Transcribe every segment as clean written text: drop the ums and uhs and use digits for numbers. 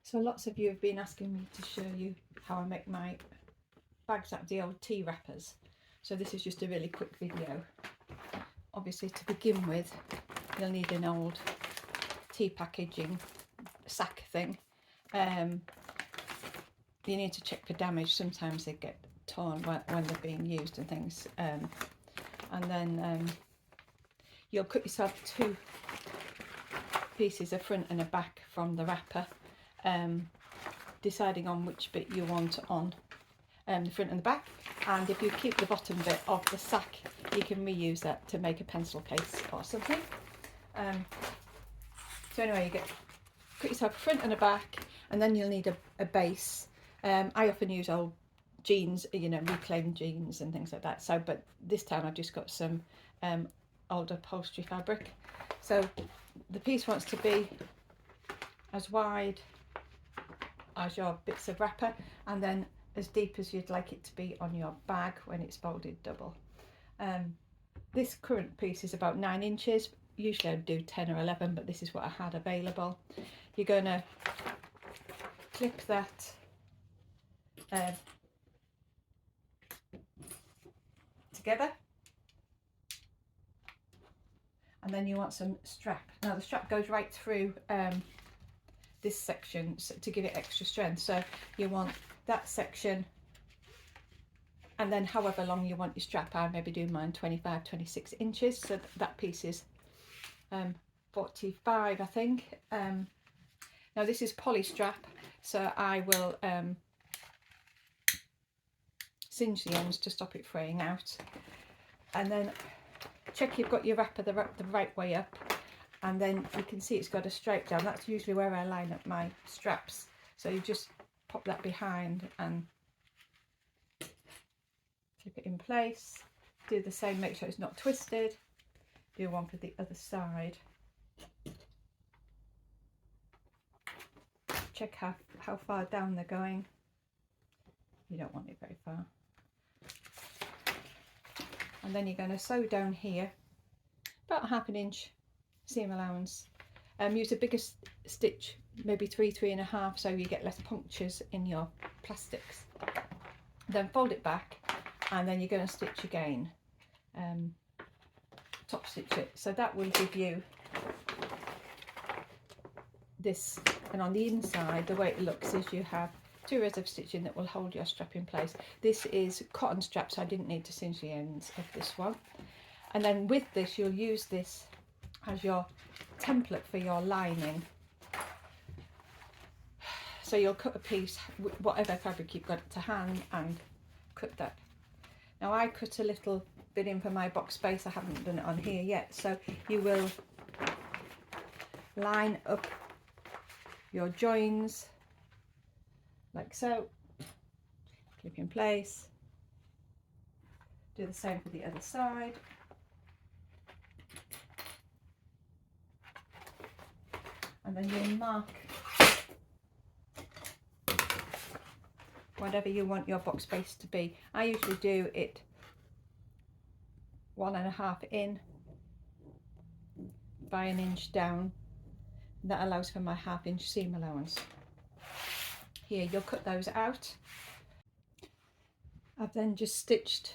So lots of you have been asking me to show you how I make my bags out of the old tea wrappers. So this is just a really quick video. Obviously, to begin with, you'll need an old tea packaging sack thing. You need to check for damage. Sometimes they get torn when they're being used and things. And then you'll cut yourself 2 pieces, a front and a back from the wrapper, deciding on which bit you want on the front and the back. And if you keep the bottom bit of the sack, you can reuse that to make a pencil case or something. So anyway, cut yourself a front and a back, and then you'll need a base. I often use old jeans, you know, reclaimed jeans and things like that. So, but this time I've just got some old upholstery fabric. So the piece wants to be as wide as your bits of wrapper, and then as deep as you'd like it to be on your bag when it's folded double. This current piece is about 9 inches. Usually I'd do 10 or 11, but this is what I had available. You're going to clip that together, and then you want some strap. Now the strap goes right through this section to give it extra strength. So you want that section, and then however long you want your strap. I maybe do mine 25, 26 inches. So that piece is 45, I think. Now this is poly strap, so I will singe the ends to stop it fraying out, and then check you've got your wrapper the right way up, and then you can see it's got a stripe down. That's usually where I line up my straps. So you just pop that behind and clip it in place. Do the same, make sure it's not twisted. Do one for the other side. Check how far down they're going. You don't want it very far. And then you're going to sew down here about 1/2 inch seam allowance. Use a bigger stitch, maybe 3.5, so you get less punctures in your plastics. Then fold it back, and then you're going to stitch again, top stitch it. So that will give you this, and on the inside the way it looks is you have 2 rows of stitching that will hold your strap in place. This is cotton strap, so I didn't need to singe the ends of this one. And then with this, you'll use this as your template for your lining. So you'll cut a piece, whatever fabric you've got to hand, and cut that. Now I cut a little bit in for my box space. I haven't done it on here yet. So you will line up your joins like so, clip in place. Do the same for the other side. And then you'll mark whatever you want your box space to be. I usually do it 1.5 in by 1 inch down. That allows for my 1/2 inch seam allowance. Here, you'll cut those out. I've then just stitched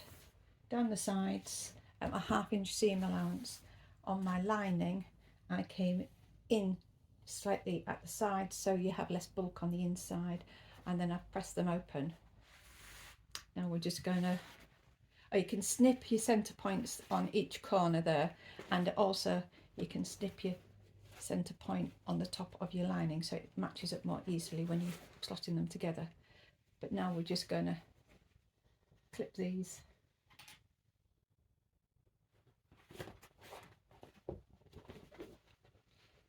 down the sides at my 1/2 inch seam allowance on my lining. I came in slightly at the side so you have less bulk on the inside, and then I've pressed them open. Now we're just going to, you can snip your centre points on each corner there, and also you can snip your centre point on the top of your lining so it matches up more easily when you're slotting them together. But now we're just going to clip these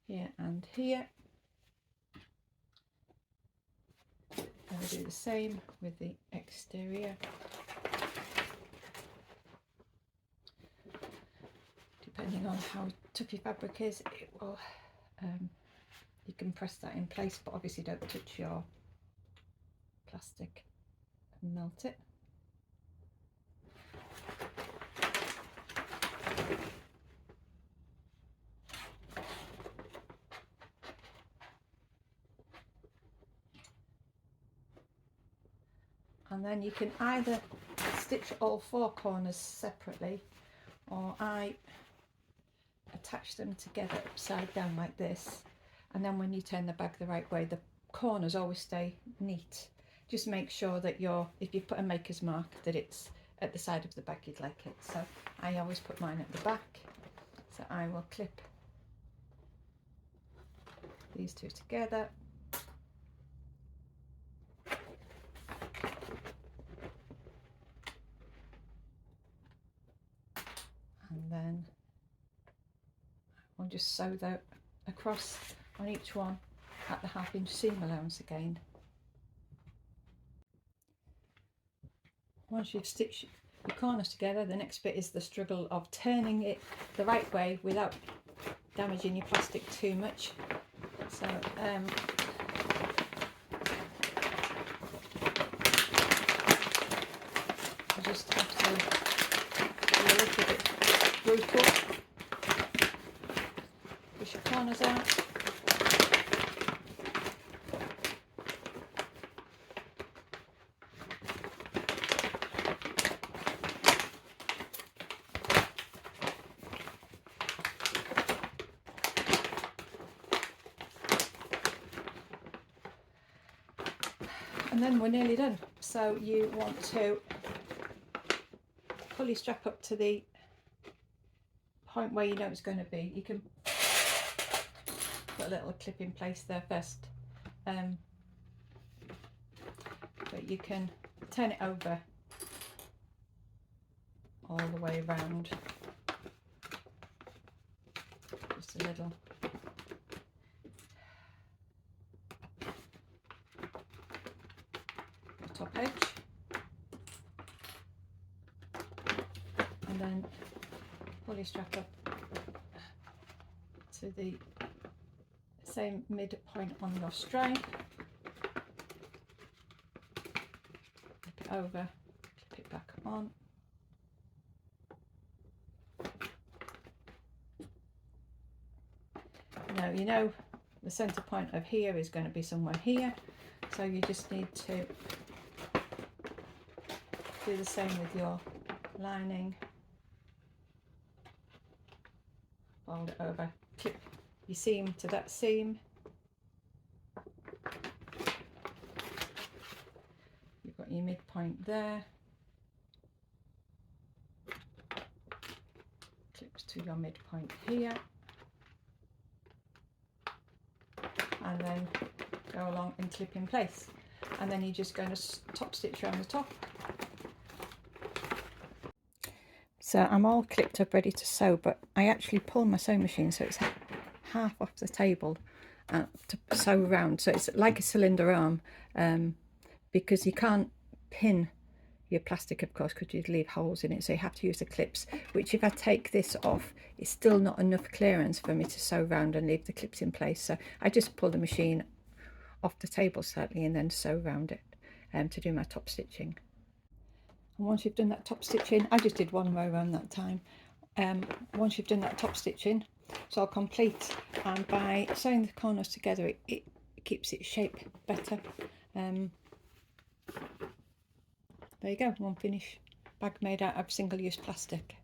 here and here. And we'll do the same with the exterior. Depending on how tough your fabric is, it will you can press that in place, but obviously don't touch your plastic and melt it. And then you can either stitch all 4 corners separately, or I attach them together upside down like this, and then when you turn the bag the right way, the corners always stay neat. Just make sure that if you put a maker's mark, that it's at the side of the bag you'd like it. So I always put mine at the back. So I will clip these 2 together. And then I'll just sew that across on each one at the 1/2 inch seam allowance again. Once you've stitched your corners together, the next bit is the struggle of turning it the right way without damaging your plastic too much. So you just have to be a little bit brutal. Push your corners out. And then we're nearly done. So you want to pull your strap up to the point where you know it's going to be. You can put a little clip in place there first, but you can turn it over all the way around, just a little. Top edge, and then pull your strap up to the same midpoint on your stripe, flip it over, clip it back on. Now you know the centre point of here is going to be somewhere here, so you just need to do the same with your lining. Fold it over, clip your seam to that seam. You've got your midpoint there. Clips to your midpoint here. And then go along and clip in place. And then you're just going to top stitch around the top. So I'm all clipped up ready to sew, but I actually pull my sewing machine so it's half off the table to sew round. So it's like a cylinder arm, because you can't pin your plastic, of course, because you'd leave holes in it. So you have to use the clips, which if I take this off, it's still not enough clearance for me to sew round and leave the clips in place. So I just pull the machine off the table slightly and then sew round it to do my top stitching. And once you've done that top stitching, I just did one row around that time. Once you've done that top stitching, it's all complete, and by sewing the corners together it keeps its shape better. There you go, one finished bag made out of single-use plastic.